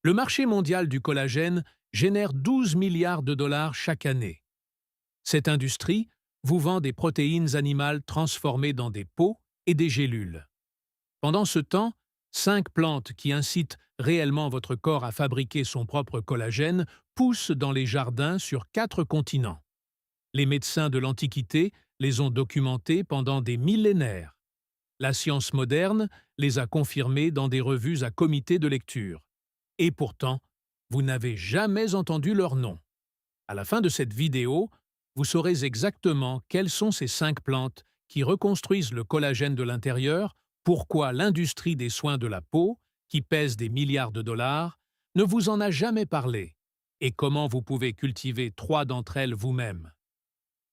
Le marché mondial du collagène génère 12 milliards de dollars chaque année. Cette industrie vous vend des protéines animales transformées dans des pots et des gélules. Pendant ce temps, 5 plantes qui incitent réellement votre corps à fabriquer son propre collagène poussent dans les jardins sur 4 continents. Les médecins de l'Antiquité les ont documentées pendant des millénaires. La science moderne les a confirmées dans des revues à comité de lecture. Et pourtant, vous n'avez jamais entendu leur nom. À la fin de cette vidéo, vous saurez exactement quelles sont ces 5 plantes qui reconstruisent le collagène de l'intérieur, pourquoi l'industrie des soins de la peau, qui pèse des milliards de dollars, ne vous en a jamais parlé, et comment vous pouvez cultiver 3 d'entre elles vous-même.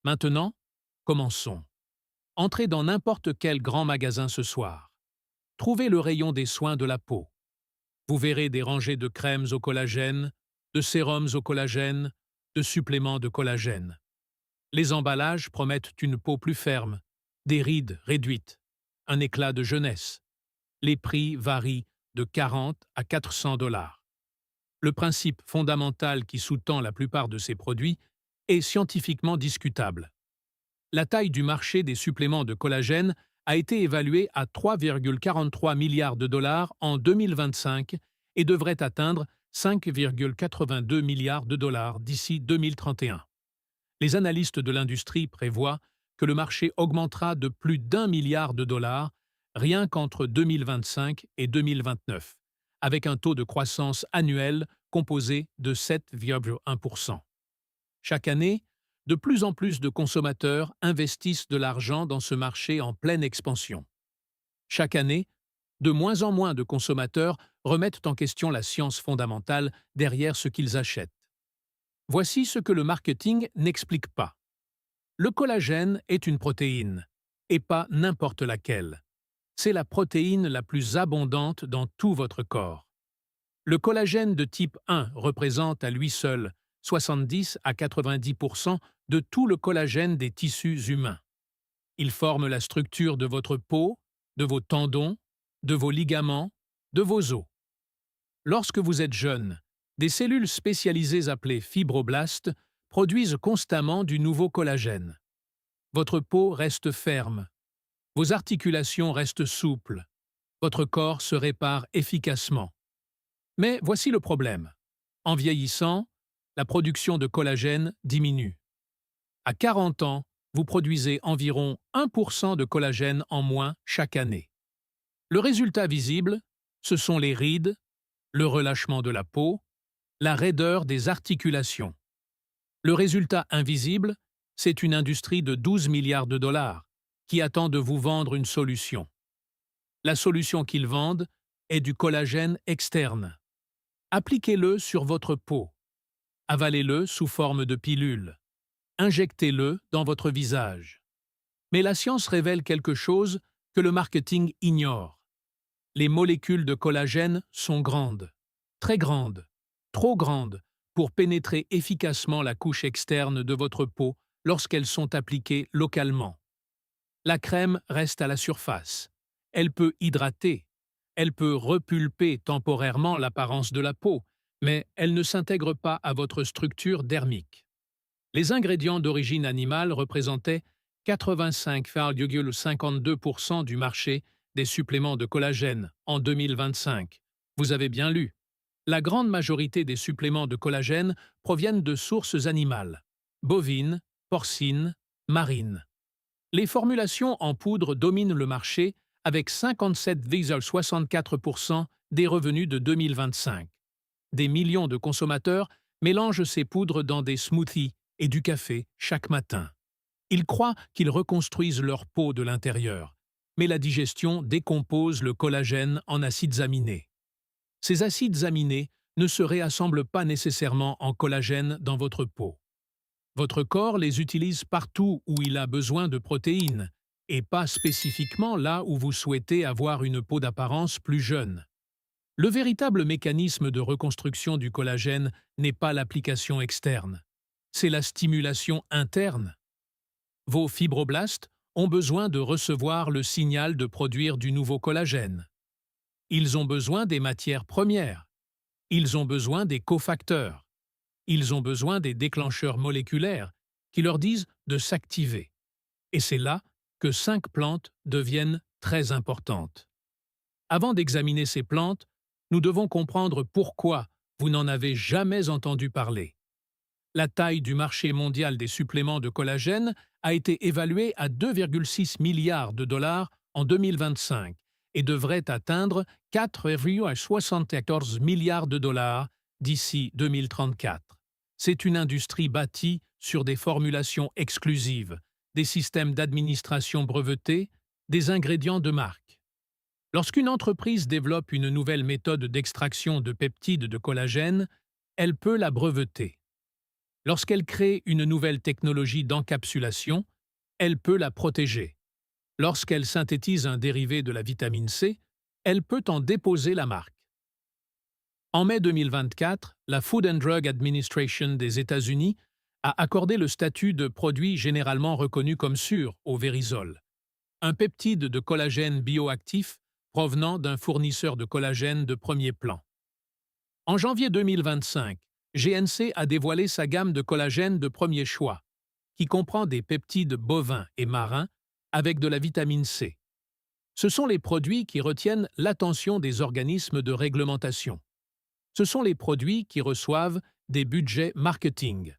Maintenant, commençons. Entrez dans n'importe quel grand magasin ce soir. Trouvez le rayon des soins de la peau. Vous verrez des rangées de crèmes au collagène, de sérums au collagène, de suppléments de collagène. Les emballages promettent une peau plus ferme, des rides réduites, un éclat de jeunesse. Les prix varient de 40 à 400 dollars. Le principe fondamental qui sous-tend la plupart de ces produits est scientifiquement discutable. La taille du marché des suppléments de collagène a été évaluée à 3,43 milliards de dollars en 2025 et devrait atteindre 5,82 milliards de dollars d'ici 2031. Les analystes de l'industrie prévoient que le marché augmentera de plus d'1 milliard de dollars rien qu'entre 2025 et 2029, avec un taux de croissance annuel composé de 7,1%. Chaque année, de plus en plus de consommateurs investissent de l'argent dans ce marché en pleine expansion. Chaque année, de moins en moins de consommateurs remettent en question la science fondamentale derrière ce qu'ils achètent. Voici ce que le marketing n'explique pas. Le collagène est une protéine, et pas n'importe laquelle. C'est la protéine la plus abondante dans tout votre corps. Le collagène de type 1 représente à lui seul 70 à 90% de tout le collagène des tissus humains. Il forme la structure de votre peau, de vos tendons, de vos ligaments, de vos os. Lorsque vous êtes jeune, des cellules spécialisées appelées fibroblastes produisent constamment du nouveau collagène. Votre peau reste ferme, vos articulations restent souples, votre corps se répare efficacement. Mais voici le problème. En vieillissant, la production de collagène diminue. À 40 ans, vous produisez environ 1% de collagène en moins chaque année. Le résultat visible, ce sont les rides, le relâchement de la peau, la raideur des articulations. Le résultat invisible, c'est une industrie de 12 milliards de dollars qui attend de vous vendre une solution. La solution qu'ils vendent est du collagène externe. Appliquez-le sur votre peau. Avalez-le sous forme de pilule. Injectez-le dans votre visage. Mais la science révèle quelque chose que le marketing ignore. Les molécules de collagène sont grandes, très grandes, trop grandes pour pénétrer efficacement la couche externe de votre peau lorsqu'elles sont appliquées localement. La crème reste à la surface. Elle peut hydrater. Elle peut repulper temporairement l'apparence de la peau, mais elle ne s'intègre pas à votre structure dermique. Les ingrédients d'origine animale représentaient 85,52% du marché des suppléments de collagène en 2025. Vous avez bien lu. La grande majorité des suppléments de collagène proviennent de sources animales, bovines, porcines, marines. Les formulations en poudre dominent le marché avec 57,64% des revenus de 2025. Des millions de consommateurs mélangent ces poudres dans des smoothies et du café chaque matin. Ils croient qu'ils reconstruisent leur peau de l'intérieur, mais la digestion décompose le collagène en acides aminés. Ces acides aminés ne se réassemblent pas nécessairement en collagène dans votre peau. Votre corps les utilise partout où il a besoin de protéines, et pas spécifiquement là où vous souhaitez avoir une peau d'apparence plus jeune. Le véritable mécanisme de reconstruction du collagène n'est pas l'application externe, c'est la stimulation interne. Vos fibroblastes ont besoin de recevoir le signal de produire du nouveau collagène. Ils ont besoin des matières premières. Ils ont besoin des cofacteurs. Ils ont besoin des déclencheurs moléculaires qui leur disent de s'activer. Et c'est là que 5 plantes deviennent très importantes. Avant d'examiner ces plantes, nous devons comprendre pourquoi vous n'en avez jamais entendu parler. La taille du marché mondial des suppléments de collagène a été évaluée à 2,6 milliards de dollars en 2025 et devrait atteindre 4,74 milliards de dollars d'ici 2034. C'est une industrie bâtie sur des formulations exclusives, des systèmes d'administration brevetés, des ingrédients de marque. Lorsqu'une entreprise développe une nouvelle méthode d'extraction de peptides de collagène, elle peut la breveter. Lorsqu'elle crée une nouvelle technologie d'encapsulation, elle peut la protéger. Lorsqu'elle synthétise un dérivé de la vitamine C, elle peut en déposer la marque. En mai 2024, la Food and Drug Administration des États-Unis a accordé le statut de produit généralement reconnu comme sûr au Verisol, un peptide de collagène bioactif provenant d'un fournisseur de collagène de premier plan. En janvier 2025, GNC a dévoilé sa gamme de collagène de premier choix, qui comprend des peptides bovins et marins avec de la vitamine C. Ce sont les produits qui retiennent l'attention des organismes de réglementation. Ce sont les produits qui reçoivent des budgets marketing.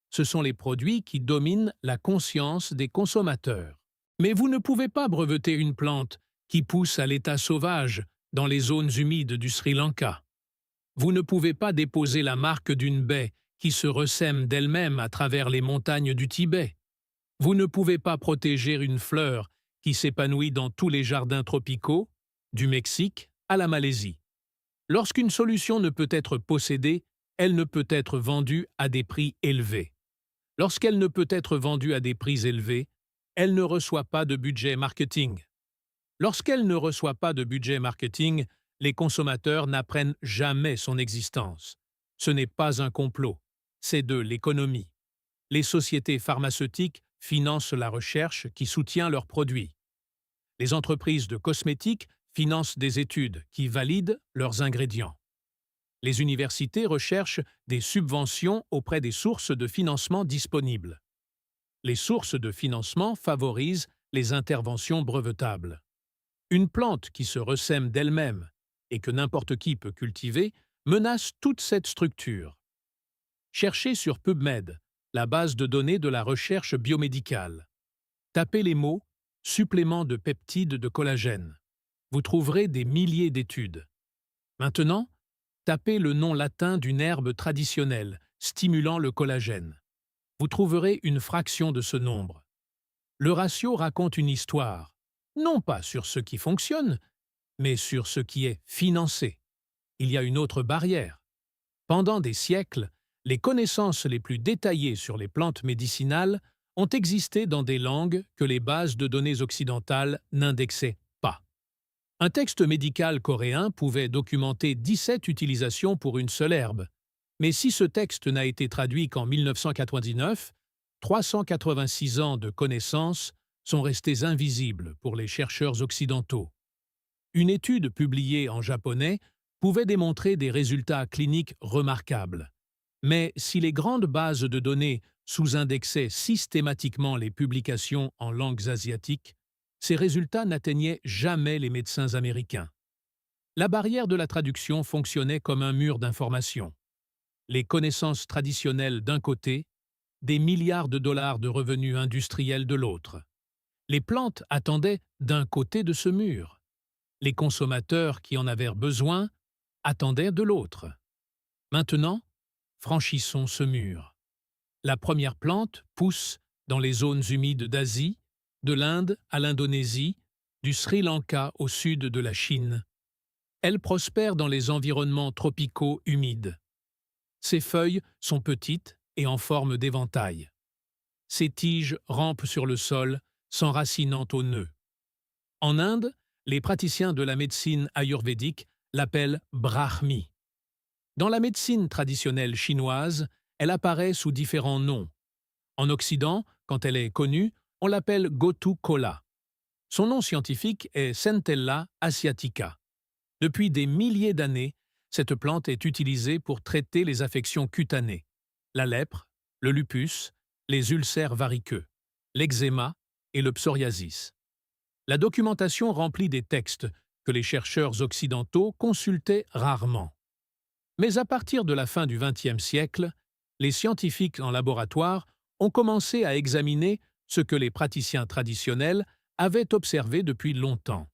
Ce sont les produits qui dominent la conscience des consommateurs. Mais vous ne pouvez pas breveter une plante qui pousse à l'état sauvage dans les zones humides du Sri Lanka. Vous ne pouvez pas déposer la marque d'une baie qui se ressème d'elle-même à travers les montagnes du Tibet. Vous ne pouvez pas protéger une fleur qui s'épanouit dans tous les jardins tropicaux, du Mexique à la Malaisie. Lorsqu'une solution ne peut être possédée, elle ne peut être vendue à des prix élevés. Lorsqu'elle ne peut être vendue à des prix élevés, elle ne reçoit pas de budget marketing. Lorsqu'elle ne reçoit pas de budget marketing, les consommateurs n'apprennent jamais son existence. Ce n'est pas un complot, c'est de l'économie. Les sociétés pharmaceutiques financent la recherche qui soutient leurs produits. Les entreprises de cosmétiques financent des études qui valident leurs ingrédients. Les universités recherchent des subventions auprès des sources de financement disponibles. Les sources de financement favorisent les interventions brevetables. Une plante qui se ressème d'elle-même et que n'importe qui peut cultiver menace toute cette structure. Cherchez sur PubMed, la base de données de la recherche biomédicale. Tapez les mots « supplément de peptides de collagène ». Vous trouverez des milliers d'études. Maintenant, tapez le nom latin d'une herbe traditionnelle stimulant le collagène. Vous trouverez une fraction de ce nombre. Le ratio raconte une histoire, non pas sur ce qui fonctionne, mais sur ce qui est financé. Il y a une autre barrière. Pendant des siècles, les connaissances les plus détaillées sur les plantes médicinales ont existé dans des langues que les bases de données occidentales n'indexaient pas. Un texte médical coréen pouvait documenter 17 utilisations pour une seule herbe, mais si ce texte n'a été traduit qu'en 1999, 386 ans de connaissances sont restés invisibles pour les chercheurs occidentaux. Une étude publiée en japonais pouvait démontrer des résultats cliniques remarquables. Mais si les grandes bases de données sous-indexaient systématiquement les publications en langues asiatiques, ces résultats n'atteignaient jamais les médecins américains. La barrière de la traduction fonctionnait comme un mur d'information. Les connaissances traditionnelles d'un côté, des milliards de dollars de revenus industriels de l'autre. Les plantes attendaient d'un côté de ce mur. Les consommateurs qui en avaient besoin attendaient de l'autre. Maintenant, franchissons ce mur. La première plante pousse dans les zones humides d'Asie, de l'Inde à l'Indonésie, du Sri Lanka au sud de la Chine. Elle prospère dans les environnements tropicaux humides. Ses feuilles sont petites et en forme d'éventail. Ses tiges rampent sur le sol, s'enracinant au nœud. En Inde, les praticiens de la médecine ayurvédique l'appellent Brahmi. Dans la médecine traditionnelle chinoise, elle apparaît sous différents noms. En Occident, quand elle est connue, on l'appelle Gotu Kola. Son nom scientifique est Centella asiatica. Depuis des milliers d'années, Cette plante est utilisée pour traiter les affections cutanées, la lèpre, le lupus, les ulcères variqueux, l'eczéma et le psoriasis. La documentation remplit des textes que les chercheurs occidentaux consultaient rarement. Mais à partir de la fin du XXe siècle, les scientifiques en laboratoire ont commencé à examiner ce que les praticiens traditionnels avaient observé depuis longtemps.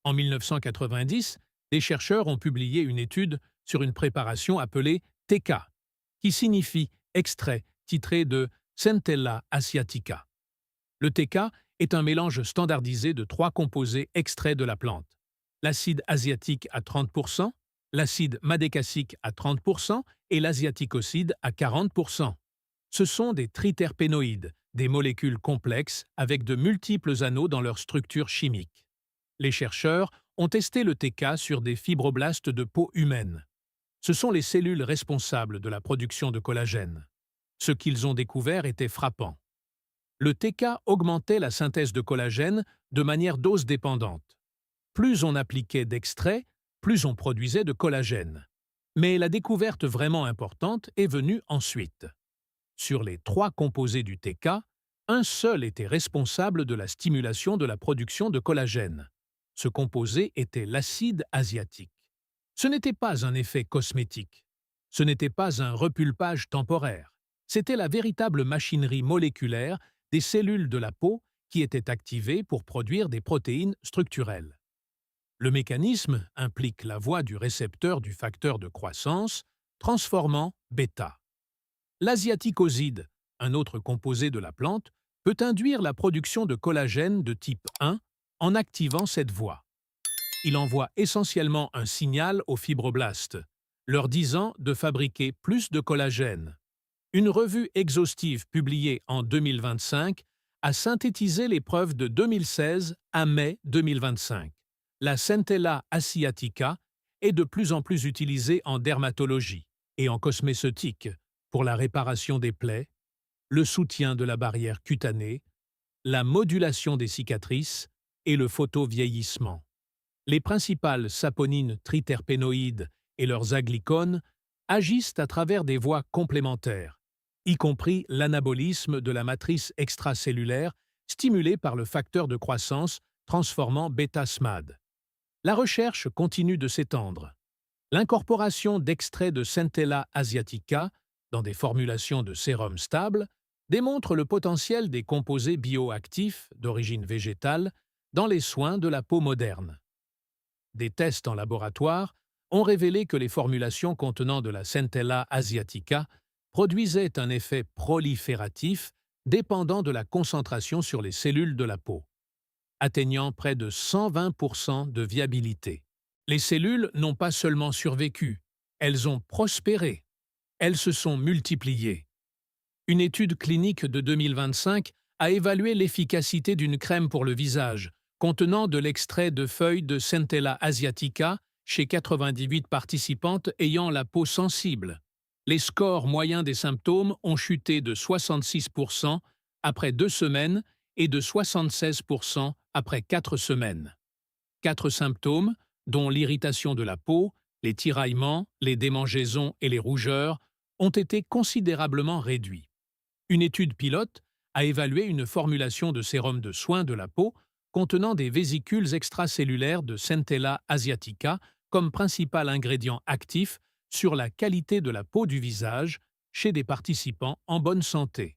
En 1990, des chercheurs ont publié une étude sur une préparation appelée TK, qui signifie extrait titré de Centella asiatica. Le TK est un mélange standardisé de 3 composés extraits de la plante: l'acide asiatique à 30%, l'acide madécassique à 30% et l'asiaticoside à 40%. Ce sont des triterpénoïdes, des molécules complexes avec de multiples anneaux dans leur structure chimique. Les chercheurs ont testé le TK sur des fibroblastes de peau humaine. Ce sont les cellules responsables de la production de collagène. Ce qu'ils ont découvert était frappant. Le TK augmentait la synthèse de collagène de manière dose-dépendante. Plus on appliquait d'extraits, plus on produisait de collagène. Mais la découverte vraiment importante est venue ensuite. Sur les 3 composés du TK, un seul était responsable de la stimulation de la production de collagène. Ce composé était l'acide asiatique. Ce n'était pas un effet cosmétique. Ce n'était pas un repulpage temporaire. C'était la véritable machinerie moléculaire des cellules de la peau qui étaient activées pour produire des protéines structurelles. Le mécanisme implique la voie du récepteur du facteur de croissance, transformant bêta. L'asiaticoside, un autre composé de la plante, peut induire la production de collagène de type 1 en activant cette voie. Il envoie essentiellement un signal aux fibroblastes, leur disant de fabriquer plus de collagène. Une revue exhaustive publiée en 2025 a synthétisé les preuves de 2016 à mai 2025. La Centella asiatica est de plus en plus utilisée en dermatologie et en cosméceutique pour la réparation des plaies, le soutien de la barrière cutanée, la modulation des cicatrices et le photovieillissement. Les principales saponines triterpénoïdes et leurs aglycones agissent à travers des voies complémentaires, y compris l'anabolisme de la matrice extracellulaire stimulée par le facteur de croissance transformant bêta-SMAD. La recherche continue de s'étendre. L'incorporation d'extraits de Centella asiatica dans des formulations de sérum stable démontre le potentiel des composés bioactifs d'origine végétale dans les soins de la peau moderne. Des tests en laboratoire ont révélé que les formulations contenant de la Centella asiatica produisaient un effet prolifératif dépendant de la concentration sur les cellules de la peau, atteignant près de 120% de viabilité. Les cellules n'ont pas seulement survécu, elles ont prospéré. Elles se sont multipliées. Une étude clinique de 2025 a évalué l'efficacité d'une crème pour le visage contenant de l'extrait de feuilles de Centella asiatica chez 98 participantes ayant la peau sensible. Les scores moyens des symptômes ont chuté de 66% après 2 semaines et de 76% après 4 semaines. 4 symptômes, dont l'irritation de la peau, les tiraillements, les démangeaisons et les rougeurs, ont été considérablement réduits. Une étude pilote a évalué une formulation de sérum de soins de la peau contenant des vésicules extracellulaires de Centella asiatica comme principal ingrédient actif sur la qualité de la peau du visage chez des participants en bonne santé.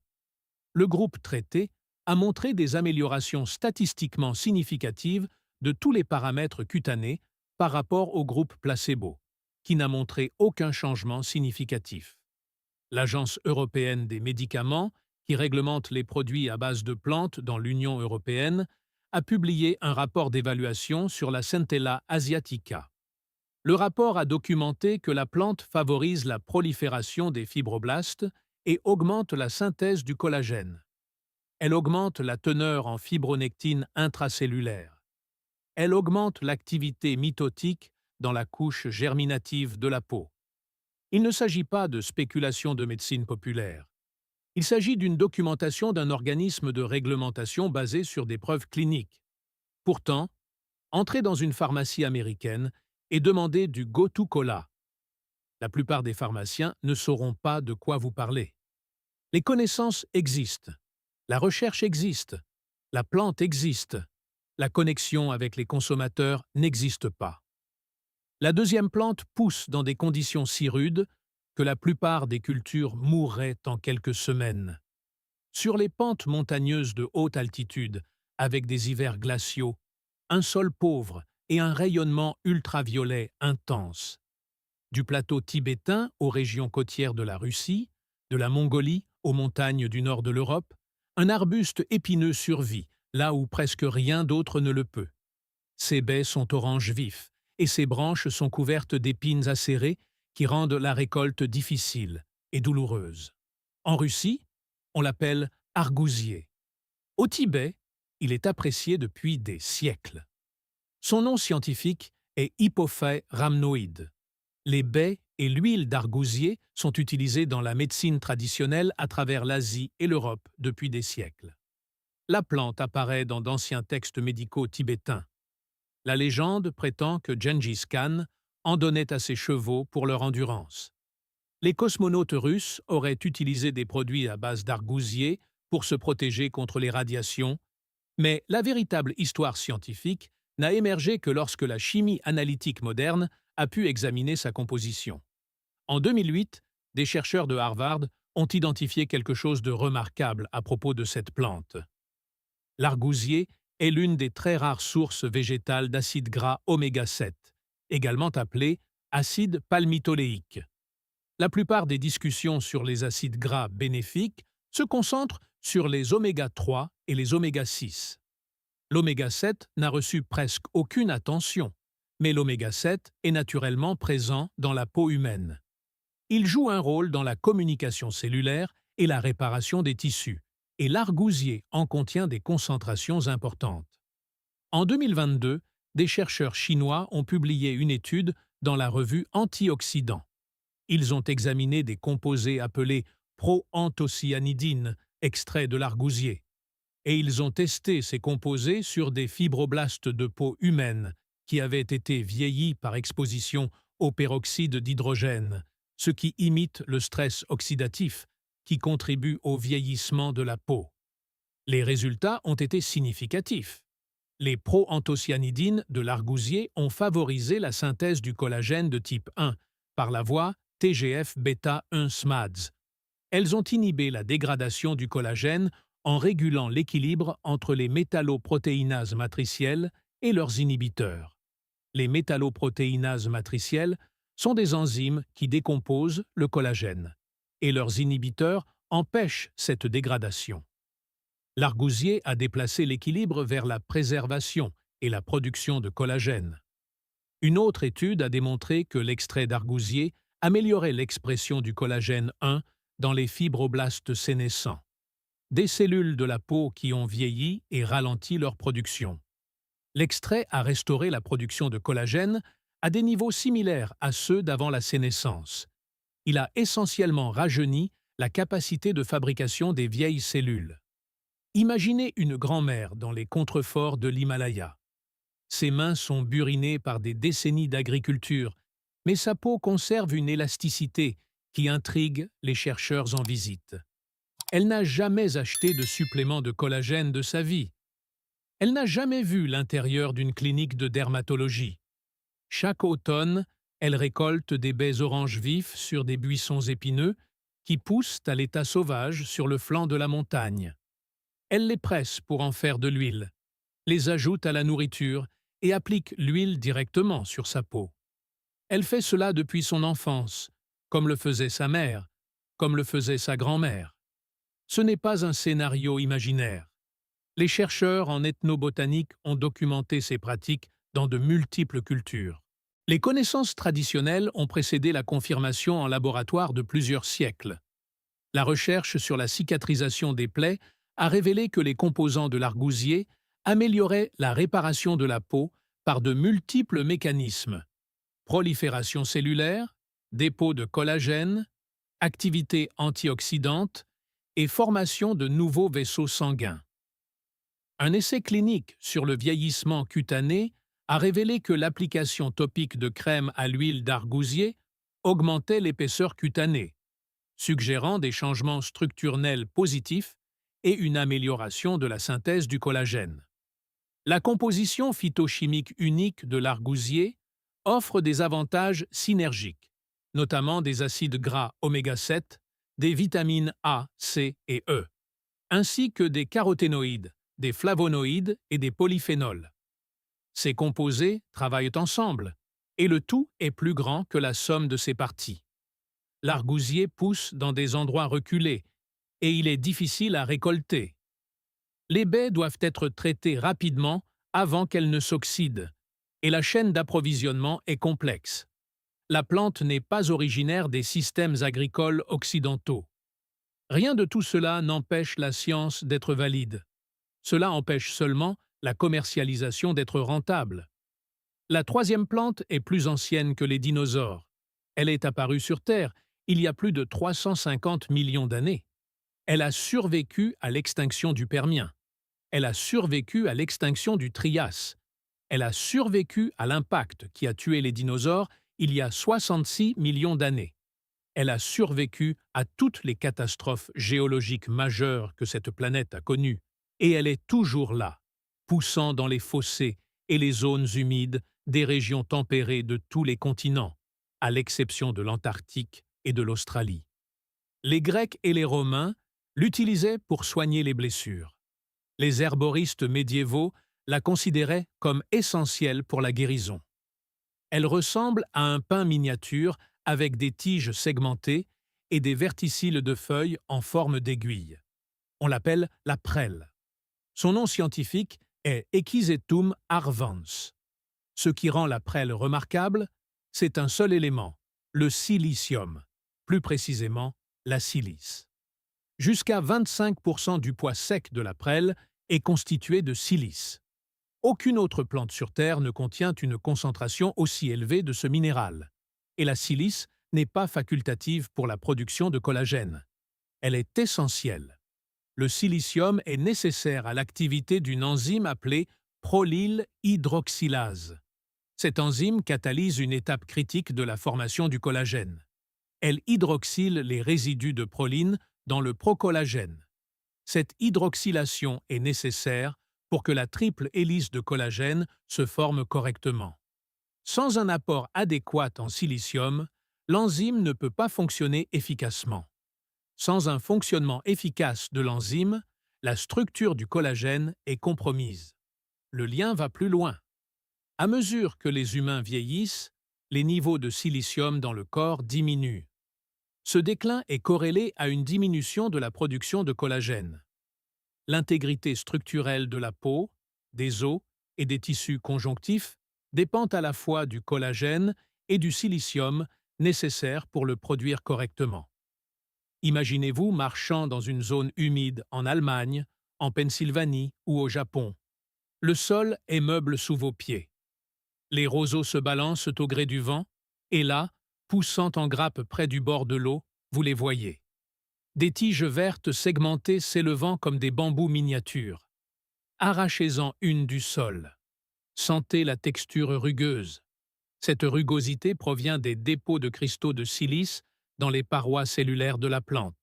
Le groupe traité a montré des améliorations statistiquement significatives de tous les paramètres cutanés par rapport au groupe placebo, qui n'a montré aucun changement significatif. L'Agence européenne des médicaments, qui réglemente les produits à base de plantes dans l'Union européenne, a publié un rapport d'évaluation sur la Centella asiatica. Le rapport a documenté que la plante favorise la prolifération des fibroblastes et augmente la synthèse du collagène. Elle augmente la teneur en fibronectine intracellulaire. Elle augmente l'activité mitotique dans la couche germinative de la peau. Il ne s'agit pas de spéculation de médecine populaire. Il s'agit d'une documentation d'un organisme de réglementation basé sur des preuves cliniques. Pourtant, entrez dans une pharmacie américaine et demandez du Gotu Kola, La plupart des pharmaciens ne sauront pas de quoi vous parlez. Les connaissances existent, la recherche existe, la plante existe, la connexion avec les consommateurs n'existe pas. La deuxième plante pousse dans des conditions si rudes que la plupart des cultures mourraient en quelques semaines. Sur les pentes montagneuses de haute altitude, avec des hivers glaciaux, un sol pauvre et un rayonnement ultraviolet intense. Du plateau tibétain aux régions côtières de la Russie, de la Mongolie aux montagnes du nord de l'Europe, un arbuste épineux survit, là où presque rien d'autre ne le peut. Ses baies sont orange vif, et ses branches sont couvertes d'épines acérées qui rendent la récolte difficile et douloureuse. En Russie, on l'appelle argousier. Au Tibet, il est apprécié depuis des siècles. Son nom scientifique est Hippophae rhamnoide. Les baies et l'huile d'argousier sont utilisées dans la médecine traditionnelle à travers l'Asie et l'Europe depuis des siècles. La plante apparaît dans d'anciens textes médicaux tibétains. La légende prétend que Gengis Khan en donnait à ses chevaux pour leur endurance. Les cosmonautes russes auraient utilisé des produits à base d'argousier pour se protéger contre les radiations, mais la véritable histoire scientifique n'a émergé que lorsque la chimie analytique moderne a pu examiner sa composition. En 2008, des chercheurs de Harvard ont identifié quelque chose de remarquable à propos de cette plante. L'argousier est l'une des très rares sources végétales d'acide gras oméga 7, également appelé acide palmitoléique. La plupart des discussions sur les acides gras bénéfiques se concentrent sur les oméga 3 et les oméga 6. L'oméga 7 n'a reçu presque aucune attention, mais l'oméga 7 est naturellement présent dans la peau humaine. Il joue un rôle dans la communication cellulaire et la réparation des tissus, et l'argousier en contient des concentrations importantes. En 2022, des chercheurs chinois ont publié une étude dans la revue Antioxydants. Ils ont examiné des composés appelés proanthocyanidines, extraits de l'argousier. Et ils ont testé ces composés sur des fibroblastes de peau humaine qui avaient été vieillis par exposition au peroxyde d'hydrogène, ce qui imite le stress oxydatif qui contribue au vieillissement de la peau. Les résultats ont été significatifs. Les proanthocyanidines de l'argousier ont favorisé la synthèse du collagène de type 1 par la voie TGF-bêta-1 SMADS. Elles ont inhibé la dégradation du collagène en régulant l'équilibre entre les métalloprotéinases matricielles et leurs inhibiteurs. Les métalloprotéinases matricielles sont des enzymes qui décomposent le collagène, et leurs inhibiteurs empêchent cette dégradation. L'argousier a déplacé l'équilibre vers la préservation et la production de collagène. Une autre étude a démontré que l'extrait d'argousier améliorait l'expression du collagène 1 dans les fibroblastes sénescents, des cellules de la peau qui ont vieilli et ralenti leur production. L'extrait a restauré la production de collagène à des niveaux similaires à ceux d'avant la sénescence. Il a essentiellement rajeuni la capacité de fabrication des vieilles cellules. Imaginez une grand-mère dans les contreforts de l'Himalaya. Ses mains sont burinées par des décennies d'agriculture, mais sa peau conserve une élasticité qui intrigue les chercheurs en visite. Elle n'a jamais acheté de supplément de collagène de sa vie. Elle n'a jamais vu l'intérieur d'une clinique de dermatologie. Chaque automne, elle récolte des baies orange vifs sur des buissons épineux qui poussent à l'état sauvage sur le flanc de la montagne. Elle les presse pour en faire de l'huile, les ajoute à la nourriture et applique l'huile directement sur sa peau. Elle fait cela depuis son enfance, comme le faisait sa mère, comme le faisait sa grand-mère. Ce n'est pas un scénario imaginaire. Les chercheurs en ethnobotanique ont documenté ces pratiques dans de multiples cultures. Les connaissances traditionnelles ont précédé la confirmation en laboratoire de plusieurs siècles. La recherche sur la cicatrisation des plaies a révélé que les composants de l'argousier amélioraient la réparation de la peau par de multiples mécanismes: prolifération cellulaire, dépôt de collagène, activité antioxydante et formation de nouveaux vaisseaux sanguins. Un essai clinique sur le vieillissement cutané a révélé que l'application topique de crème à l'huile d'argousier augmentait l'épaisseur cutanée, suggérant des changements structurels positifs et une amélioration de la synthèse du collagène. La composition phytochimique unique de l'argousier offre des avantages synergiques, notamment des acides gras oméga 7, des vitamines A, C et E, ainsi que des caroténoïdes, des flavonoïdes et des polyphénols. Ces composés travaillent ensemble, et le tout est plus grand que la somme de ses parties. L'argousier pousse dans des endroits reculés, et il est difficile à récolter. Les baies doivent être traitées rapidement avant qu'elles ne s'oxydent, et la chaîne d'approvisionnement est complexe. La plante n'est pas originaire des systèmes agricoles occidentaux. Rien de tout cela n'empêche la science d'être valide. Cela empêche seulement la commercialisation d'être rentable. La troisième plante est plus ancienne que les dinosaures. Elle est apparue sur Terre il y a plus de 350 millions d'années. Elle a survécu à l'extinction du Permien. Elle a survécu à l'extinction du Trias. Elle a survécu à l'impact qui a tué les dinosaures il y a 66 millions d'années. Elle a survécu à toutes les catastrophes géologiques majeures que cette planète a connues. Et elle est toujours là, poussant dans les fossés et les zones humides des régions tempérées de tous les continents, à l'exception de l'Antarctique et de l'Australie. Les Grecs et les Romains l'utilisaient pour soigner les blessures. Les herboristes médiévaux la considéraient comme essentielle pour la guérison. Elle ressemble à un pin miniature avec des tiges segmentées et des verticilles de feuilles en forme d'aiguille. On l'appelle la prêle. Son nom scientifique est Echisetum arvans. Ce qui rend la prêle remarquable, c'est un seul élément, le silicium, plus précisément la silice. Jusqu'à 25% du poids sec de la prêle est constitué de silice. Aucune autre plante sur Terre ne contient une concentration aussi élevée de ce minéral. Et la silice n'est pas facultative pour la production de collagène. Elle est essentielle. Le silicium est nécessaire à l'activité d'une enzyme appelée prolyl hydroxylase. Cette enzyme catalyse une étape critique de la formation du collagène. Elle hydroxyle les résidus de proline dans le procollagène. Cette hydroxylation est nécessaire pour que la triple hélice de collagène se forme correctement. Sans un apport adéquat en silicium, l'enzyme ne peut pas fonctionner efficacement. Sans un fonctionnement efficace de l'enzyme, la structure du collagène est compromise. Le lien va plus loin. À mesure que les humains vieillissent, les niveaux de silicium dans le corps diminuent. Ce déclin est corrélé à une diminution de la production de collagène. L'intégrité structurelle de la peau, des os et des tissus conjonctifs dépend à la fois du collagène et du silicium nécessaires pour le produire correctement. Imaginez-vous marchant dans une zone humide en Allemagne, en Pennsylvanie ou au Japon. Le sol est meuble sous vos pieds. Les roseaux se balancent au gré du vent, et là, poussant en grappe près du bord de l'eau, vous les voyez. Des tiges vertes segmentées s'élevant comme des bambous miniatures. Arrachez-en une du sol. Sentez la texture rugueuse. Cette rugosité provient des dépôts de cristaux de silice dans les parois cellulaires de la plante.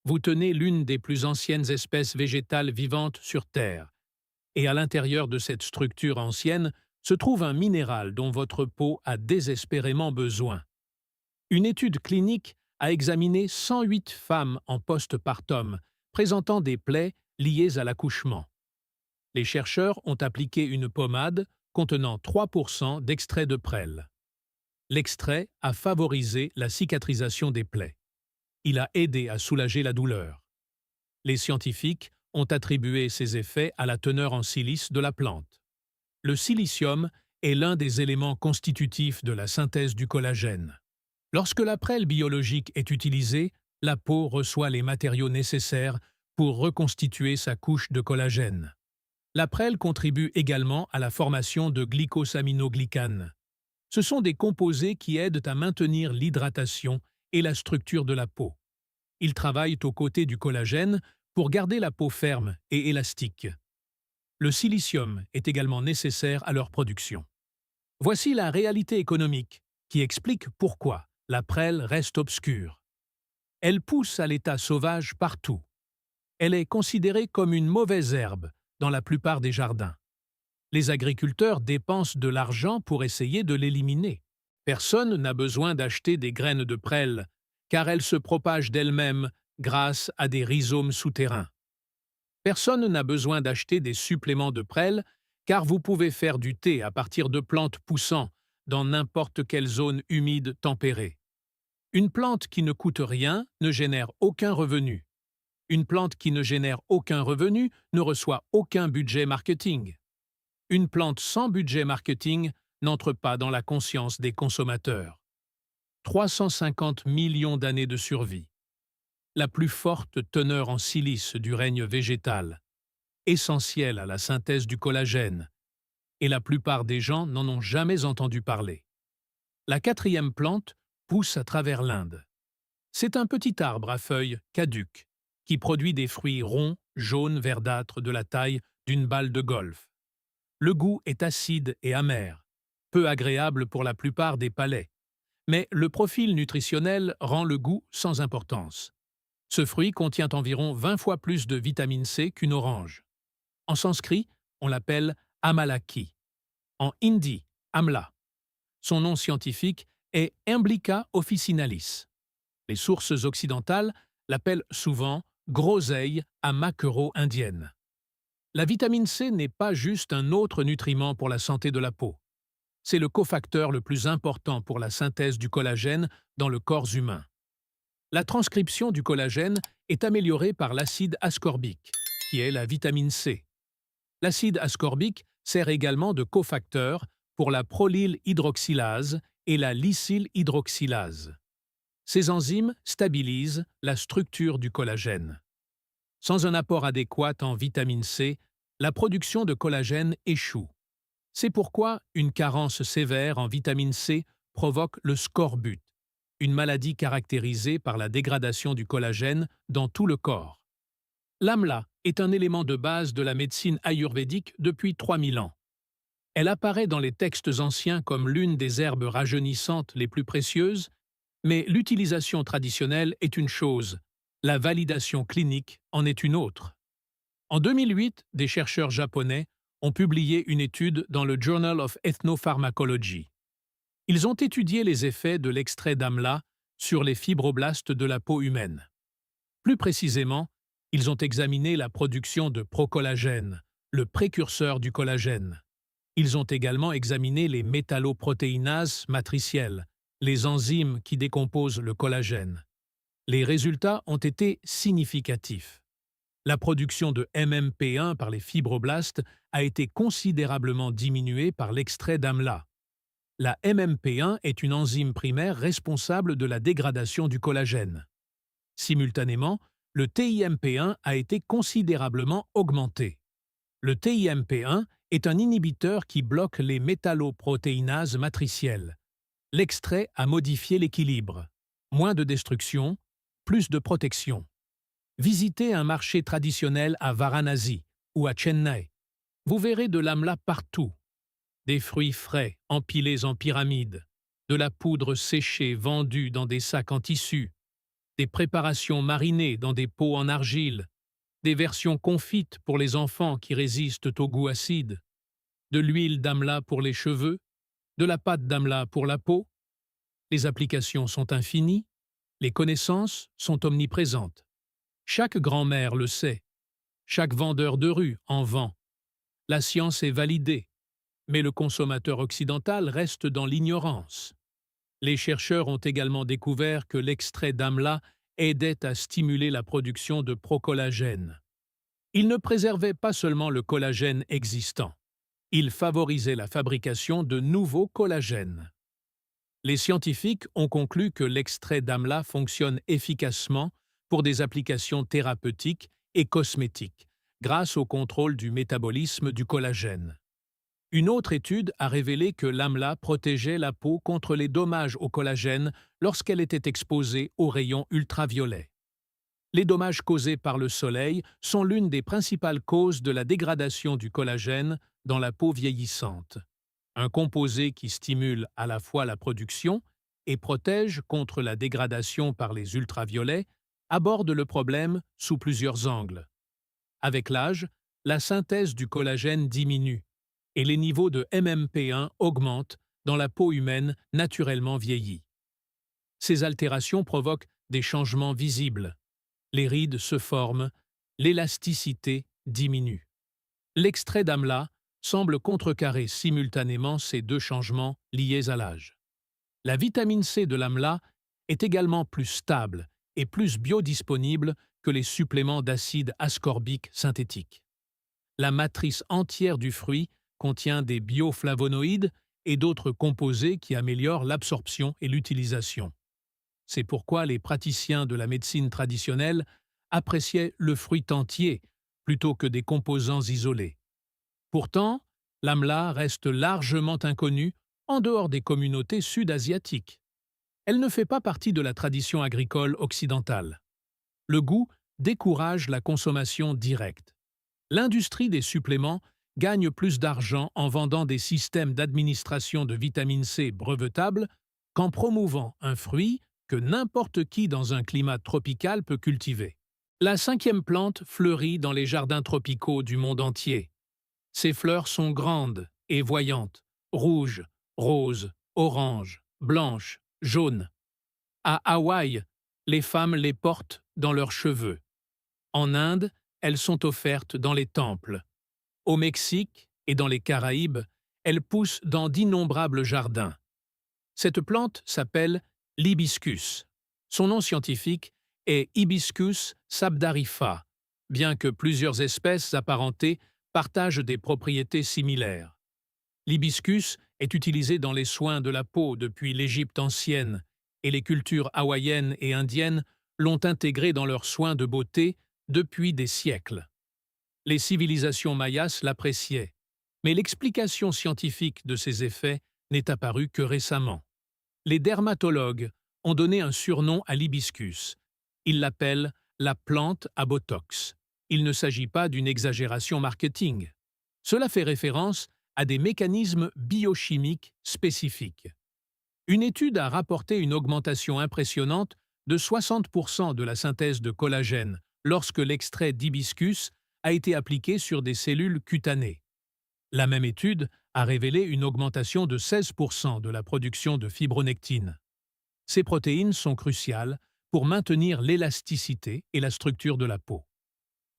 Vous tenez l'une des plus anciennes espèces végétales vivantes sur Terre, et à l'intérieur de cette structure ancienne se trouve un minéral dont votre peau a désespérément besoin. Une étude clinique a examiné 108 femmes en postpartum présentant des plaies liées à l'accouchement. Les chercheurs ont appliqué une pommade contenant 3% d'extrait de prêle. L'extrait a favorisé la cicatrisation des plaies. Il a aidé à soulager la douleur. Les scientifiques ont attribué ces effets à la teneur en silice de la plante. Le silicium est l'un des éléments constitutifs de la synthèse du collagène. Lorsque la prêle biologique est utilisée, la peau reçoit les matériaux nécessaires pour reconstituer sa couche de collagène. La prêle contribue également à la formation de glycosaminoglycanes. Ce sont des composés qui aident à maintenir l'hydratation et la structure de la peau. Ils travaillent aux côtés du collagène pour garder la peau ferme et élastique. Le silicium est également nécessaire à leur production. Voici la réalité économique qui explique pourquoi la prêle reste obscure. Elle pousse à l'état sauvage partout. Elle est considérée comme une mauvaise herbe dans la plupart des jardins. Les agriculteurs dépensent de l'argent pour essayer de l'éliminer. Personne n'a besoin d'acheter des graines de prêle, car elles se propagent d'elles-mêmes grâce à des rhizomes souterrains. Personne n'a besoin d'acheter des suppléments de prêle, car vous pouvez faire du thé à partir de plantes poussant dans n'importe quelle zone humide tempérée. Une plante qui ne coûte rien ne génère aucun revenu. Une plante qui ne génère aucun revenu ne reçoit aucun budget marketing. Une plante sans budget marketing n'entre pas dans la conscience des consommateurs. 350 millions d'années de survie. La plus forte teneur en silice du règne végétal, essentielle à la synthèse du collagène, et la plupart des gens n'en ont jamais entendu parler. La quatrième plante pousse à travers l'Inde. C'est un petit arbre à feuilles caduques qui produit des fruits ronds, jaunes, verdâtres de la taille d'une balle de golf. Le goût est acide et amer, peu agréable pour la plupart des palais, mais le profil nutritionnel rend le goût sans importance. Ce fruit contient environ 20 fois plus de vitamine C qu'une orange. En sanskrit, on l'appelle amalaki. En hindi, amla. Son nom scientifique est Emblica officinalis. Les sources occidentales l'appellent souvent groseille à maquereau indienne. La vitamine C n'est pas juste un autre nutriment pour la santé de la peau. C'est le cofacteur le plus important pour la synthèse du collagène dans le corps humain. La transcription du collagène est améliorée par l'acide ascorbique, qui est la vitamine C. L'acide ascorbique sert également de cofacteur pour la prolylhydroxylase et la lysylhydroxylase. Ces enzymes stabilisent la structure du collagène. Sans un apport adéquat en vitamine C, la production de collagène échoue. C'est pourquoi une carence sévère en vitamine C provoque le scorbut, une maladie caractérisée par la dégradation du collagène dans tout le corps. L'amla est un élément de base de la médecine ayurvédique depuis 3000 ans. Elle apparaît dans les textes anciens comme l'une des herbes rajeunissantes les plus précieuses, mais l'utilisation traditionnelle est une chose, la validation clinique en est une autre. En 2008, des chercheurs japonais ont publié une étude dans le Journal of Ethnopharmacology. Ils ont étudié les effets de l'extrait d'amla sur les fibroblastes de la peau humaine. Plus précisément, ils ont examiné la production de procollagène, le précurseur du collagène. Ils ont également examiné les métalloprotéinases matricielles, les enzymes qui décomposent le collagène. Les résultats ont été significatifs. La production de MMP1 par les fibroblastes a été considérablement diminuée par l'extrait d'amla. La MMP1 est une enzyme primaire responsable de la dégradation du collagène. Simultanément, le TIMP1 a été considérablement augmenté. Le TIMP1 est un inhibiteur qui bloque les métalloprotéinases matricielles. L'extrait a modifié l'équilibre. Moins de destruction, plus de protection. Visitez un marché traditionnel à Varanasi ou à Chennai. Vous verrez de l'amla partout. Des fruits frais empilés en pyramide, de la poudre séchée vendue dans des sacs en tissu, des préparations marinées dans des pots en argile, des versions confites pour les enfants qui résistent au goût acide, de l'huile d'amla pour les cheveux, de la pâte d'amla pour la peau. Les applications sont infinies, les connaissances sont omniprésentes. Chaque grand-mère le sait, chaque vendeur de rue en vend. La science est validée, mais le consommateur occidental reste dans l'ignorance. Les chercheurs ont également découvert que l'extrait d'amla aidait à stimuler la production de procollagène. Il ne préservait pas seulement le collagène existant, il favorisait la fabrication de nouveaux collagènes. Les scientifiques ont conclu que l'extrait d'amla fonctionne efficacement pour des applications thérapeutiques et cosmétiques, grâce au contrôle du métabolisme du collagène. Une autre étude a révélé que l'amla protégeait la peau contre les dommages au collagène lorsqu'elle était exposée aux rayons ultraviolets. Les dommages causés par le soleil sont l'une des principales causes de la dégradation du collagène dans la peau vieillissante. Un composé qui stimule à la fois la production et protège contre la dégradation par les ultraviolets, aborde le problème sous plusieurs angles. Avec l'âge, la synthèse du collagène diminue et les niveaux de MMP1 augmentent dans la peau humaine naturellement vieillie. Ces altérations provoquent des changements visibles. Les rides se forment, l'élasticité diminue. L'extrait d'amla semble contrecarrer simultanément ces deux changements liés à l'âge. La vitamine C de l'amla est également plus stable et plus biodisponible que les suppléments d'acide ascorbique synthétique. La matrice entière du fruit contient des bioflavonoïdes et d'autres composés qui améliorent l'absorption et l'utilisation. C'est pourquoi les praticiens de la médecine traditionnelle appréciaient le fruit entier plutôt que des composants isolés. Pourtant, l'amla reste largement inconnue en dehors des communautés sud-asiatiques. Elle ne fait pas partie de la tradition agricole occidentale. Le goût décourage la consommation directe. L'industrie des suppléments gagne plus d'argent en vendant des systèmes d'administration de vitamine C brevetables qu'en promouvant un fruit que n'importe qui dans un climat tropical peut cultiver. La cinquième plante fleurit dans les jardins tropicaux du monde entier. Ses fleurs sont grandes et voyantes, rouges, roses, oranges, blanches, jaunes. À Hawaï, les femmes les portent dans leurs cheveux. En Inde, elles sont offertes dans les temples. Au Mexique et dans les Caraïbes, elles poussent dans d'innombrables jardins. Cette plante s'appelle l'hibiscus. Son nom scientifique est Hibiscus sabdarifa, bien que plusieurs espèces apparentées partagent des propriétés similaires. L'hibiscus est utilisé dans les soins de la peau depuis l'Égypte ancienne, et les cultures hawaïennes et indiennes l'ont intégré dans leurs soins de beauté depuis des siècles. Les civilisations mayas l'appréciaient, mais l'explication scientifique de ses effets n'est apparue que récemment. Les dermatologues ont donné un surnom à l'hibiscus. Ils l'appellent la plante à botox. Il ne s'agit pas d'une exagération marketing. Cela fait référence à des mécanismes biochimiques spécifiques. Une étude a rapporté une augmentation impressionnante de 60% de la synthèse de collagène lorsque l'extrait d'hibiscus a été appliqué sur des cellules cutanées. La même étude a révélé une augmentation de 16% de la production de fibronectine. Ces protéines sont cruciales pour maintenir l'élasticité et la structure de la peau.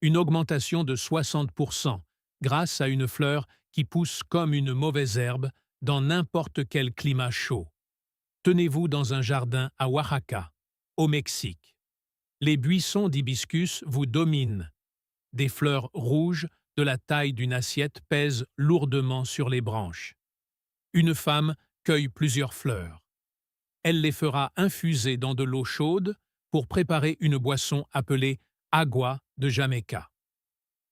Une augmentation de 60% grâce à une fleur qui pousse comme une mauvaise herbe dans n'importe quel climat chaud. Tenez-vous dans un jardin à Oaxaca, au Mexique. Les buissons d'hibiscus vous dominent. Des fleurs rouges de la taille d'une assiette pèsent lourdement sur les branches. Une femme cueille plusieurs fleurs. Elle les fera infuser dans de l'eau chaude pour préparer une boisson appelée agua de Jamaica.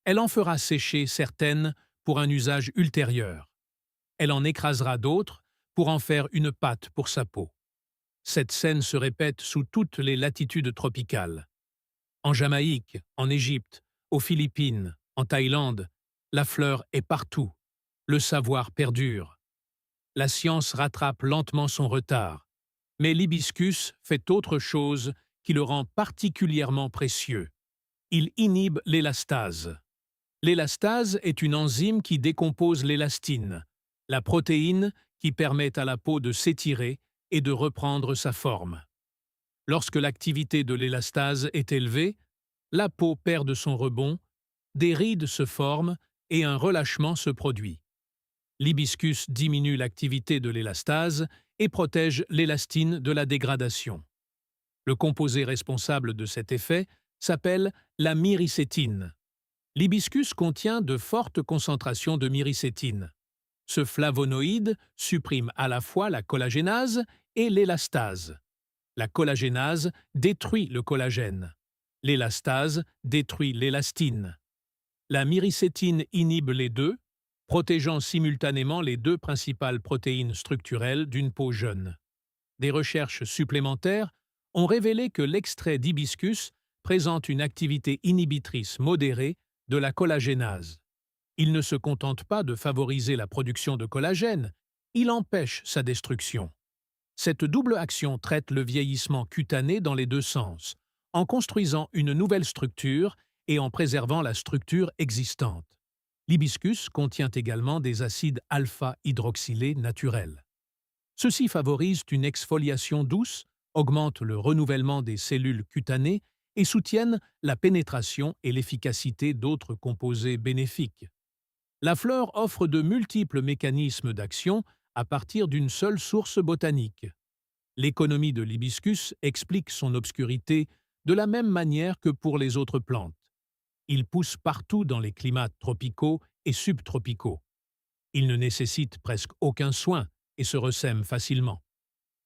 Elle en fera sécher certaines pour un usage ultérieur. Elle en écrasera d'autres pour en faire une pâte pour sa peau. Cette scène se répète sous toutes les latitudes tropicales. En Jamaïque, en Égypte, aux Philippines, en Thaïlande, la fleur est partout. Le savoir perdure. La science rattrape lentement son retard. Mais l'hibiscus fait autre chose qui le rend particulièrement précieux. Il inhibe l'élastase. L'élastase est une enzyme qui décompose l'élastine, la protéine qui permet à la peau de s'étirer et de reprendre sa forme. Lorsque l'activité de l'élastase est élevée, la peau perd de son rebond, des rides se forment et un relâchement se produit. L'hibiscus diminue l'activité de l'élastase et protège l'élastine de la dégradation. Le composé responsable de cet effet s'appelle la myricétine. L'hibiscus contient de fortes concentrations de myricétine. Ce flavonoïde supprime à la fois la collagénase et l'élastase. La collagénase détruit le collagène. L'élastase détruit l'élastine. La myricétine inhibe les deux, protégeant simultanément les deux principales protéines structurelles d'une peau jeune. Des recherches supplémentaires ont révélé que l'extrait d'hibiscus présente une activité inhibitrice modérée de la collagénase. Il ne se contente pas de favoriser la production de collagène, il empêche sa destruction. Cette double action traite le vieillissement cutané dans les deux sens, en construisant une nouvelle structure et en préservant la structure existante. L'hibiscus contient également des acides alpha-hydroxylés naturels. Ceux-ci favorisent une exfoliation douce, augmentent le renouvellement des cellules cutanées et soutiennent la pénétration et l'efficacité d'autres composés bénéfiques. La fleur offre de multiples mécanismes d'action à partir d'une seule source botanique. L'économie de l'hibiscus explique son obscurité de la même manière que pour les autres plantes. Il pousse partout dans les climats tropicaux et subtropicaux. Il ne nécessite presque aucun soin et se ressème facilement.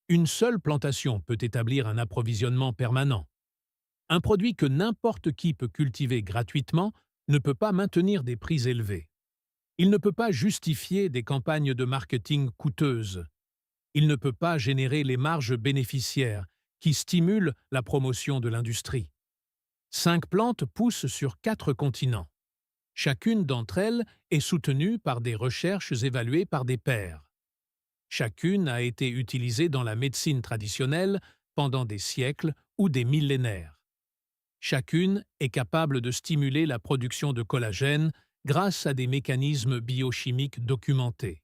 Une seule plantation peut établir un approvisionnement permanent. Un produit que n'importe qui peut cultiver gratuitement ne peut pas maintenir des prix élevés. Il ne peut pas justifier des campagnes de marketing coûteuses. Il ne peut pas générer les marges bénéficiaires qui stimulent la promotion de l'industrie. 5 plantes poussent sur 4 continents. Chacune d'entre elles est soutenue par des recherches évaluées par des pairs. Chacune a été utilisée dans la médecine traditionnelle pendant des siècles ou des millénaires. Chacune est capable de stimuler la production de collagène grâce à des mécanismes biochimiques documentés.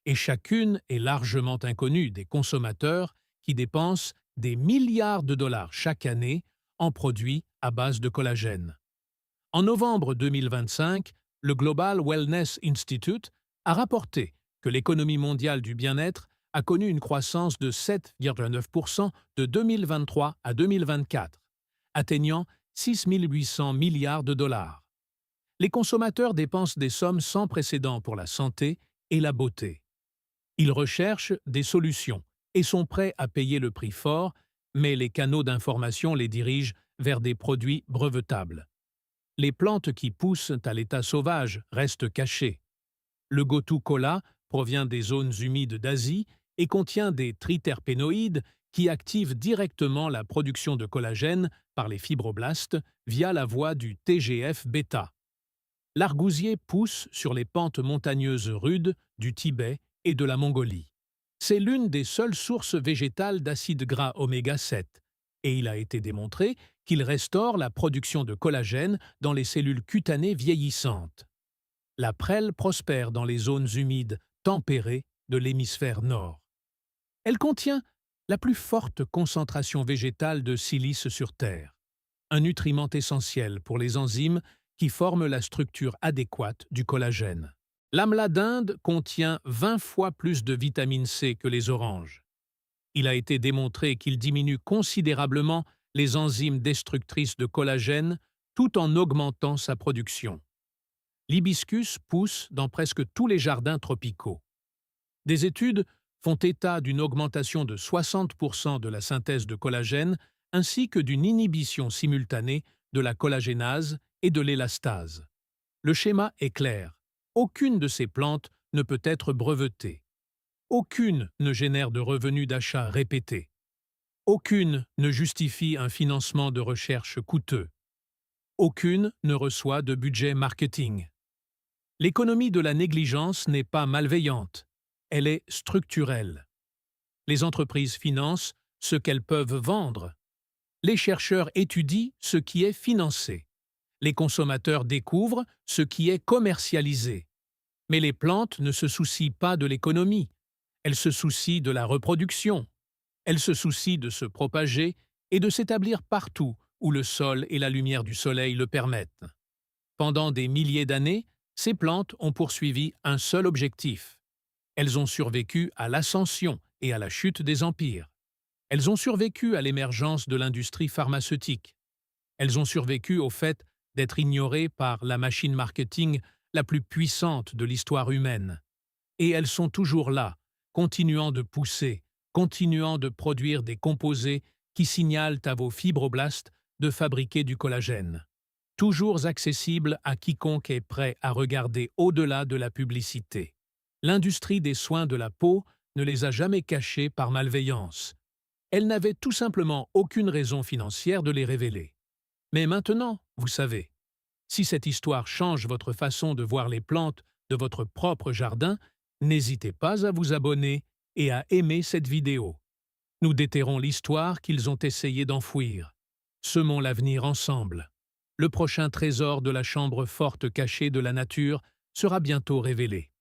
Et chacune est largement inconnue des consommateurs qui dépensent des milliards de dollars chaque année en produits à base de collagène. En novembre 2025, le Global Wellness Institute a rapporté que l'économie mondiale du bien-être a connu une croissance de 7,9% de 2023 à 2024, atteignant 6 800 milliards de dollars. Les consommateurs dépensent des sommes sans précédent pour la santé et la beauté. Ils recherchent des solutions et sont prêts à payer le prix fort, mais les canaux d'information les dirigent vers des produits brevetables. Les plantes qui poussent à l'état sauvage restent cachées. Le Gotu kola provient des zones humides d'Asie et contient des triterpénoïdes qui activent directement la production de collagène par les fibroblastes via la voie du TGF-bêta. L'argousier pousse sur les pentes montagneuses rudes du Tibet et de la Mongolie. C'est l'une des seules sources végétales d'acides gras oméga 7, et il a été démontré qu'il restaure la production de collagène dans les cellules cutanées vieillissantes. La prêle prospère dans les zones humides tempérées de l'hémisphère nord. Elle contient la plus forte concentration végétale de silice sur Terre, un nutriment essentiel pour les enzymes qui forment la structure adéquate du collagène. L'amla d'Inde contient 20 fois plus de vitamine C que les oranges. Il a été démontré qu'il diminue considérablement les enzymes destructrices de collagène tout en augmentant sa production. L'hibiscus pousse dans presque tous les jardins tropicaux. Des études font état d'une augmentation de 60% de la synthèse de collagène ainsi que d'une inhibition simultanée de la collagénase et de l'élastase. Le schéma est clair. Aucune de ces plantes ne peut être brevetée. Aucune ne génère de revenus d'achat répétés. Aucune ne justifie un financement de recherche coûteux. Aucune ne reçoit de budget marketing. L'économie de la négligence n'est pas malveillante, elle est structurelle. Les entreprises financent ce qu'elles peuvent vendre. Les chercheurs étudient ce qui est financé. Les consommateurs découvrent ce qui est commercialisé. Mais les plantes ne se soucient pas de l'économie. Elles se soucient de la reproduction. Elles se soucient de se propager et de s'établir partout où le sol et la lumière du soleil le permettent. Pendant des milliers d'années, ces plantes ont poursuivi un seul objectif. Elles ont survécu à l'ascension et à la chute des empires. Elles ont survécu à l'émergence de l'industrie pharmaceutique. Elles ont survécu au fait d'être ignorées par la machine marketing la plus puissante de l'histoire humaine. Et elles sont toujours là, continuant de pousser, continuant de produire des composés qui signalent à vos fibroblastes de fabriquer du collagène. Toujours accessible à quiconque est prêt à regarder au-delà de la publicité. L'industrie des soins de la peau ne les a jamais cachés par malveillance. Elle n'avait tout simplement aucune raison financière de les révéler. Mais maintenant, vous savez, si cette histoire change votre façon de voir les plantes de votre propre jardin, n'hésitez pas à vous abonner et à aimer cette vidéo. Nous déterrons l'histoire qu'ils ont essayé d'enfouir. Semons l'avenir ensemble. Le prochain trésor de la chambre forte cachée de la nature sera bientôt révélé.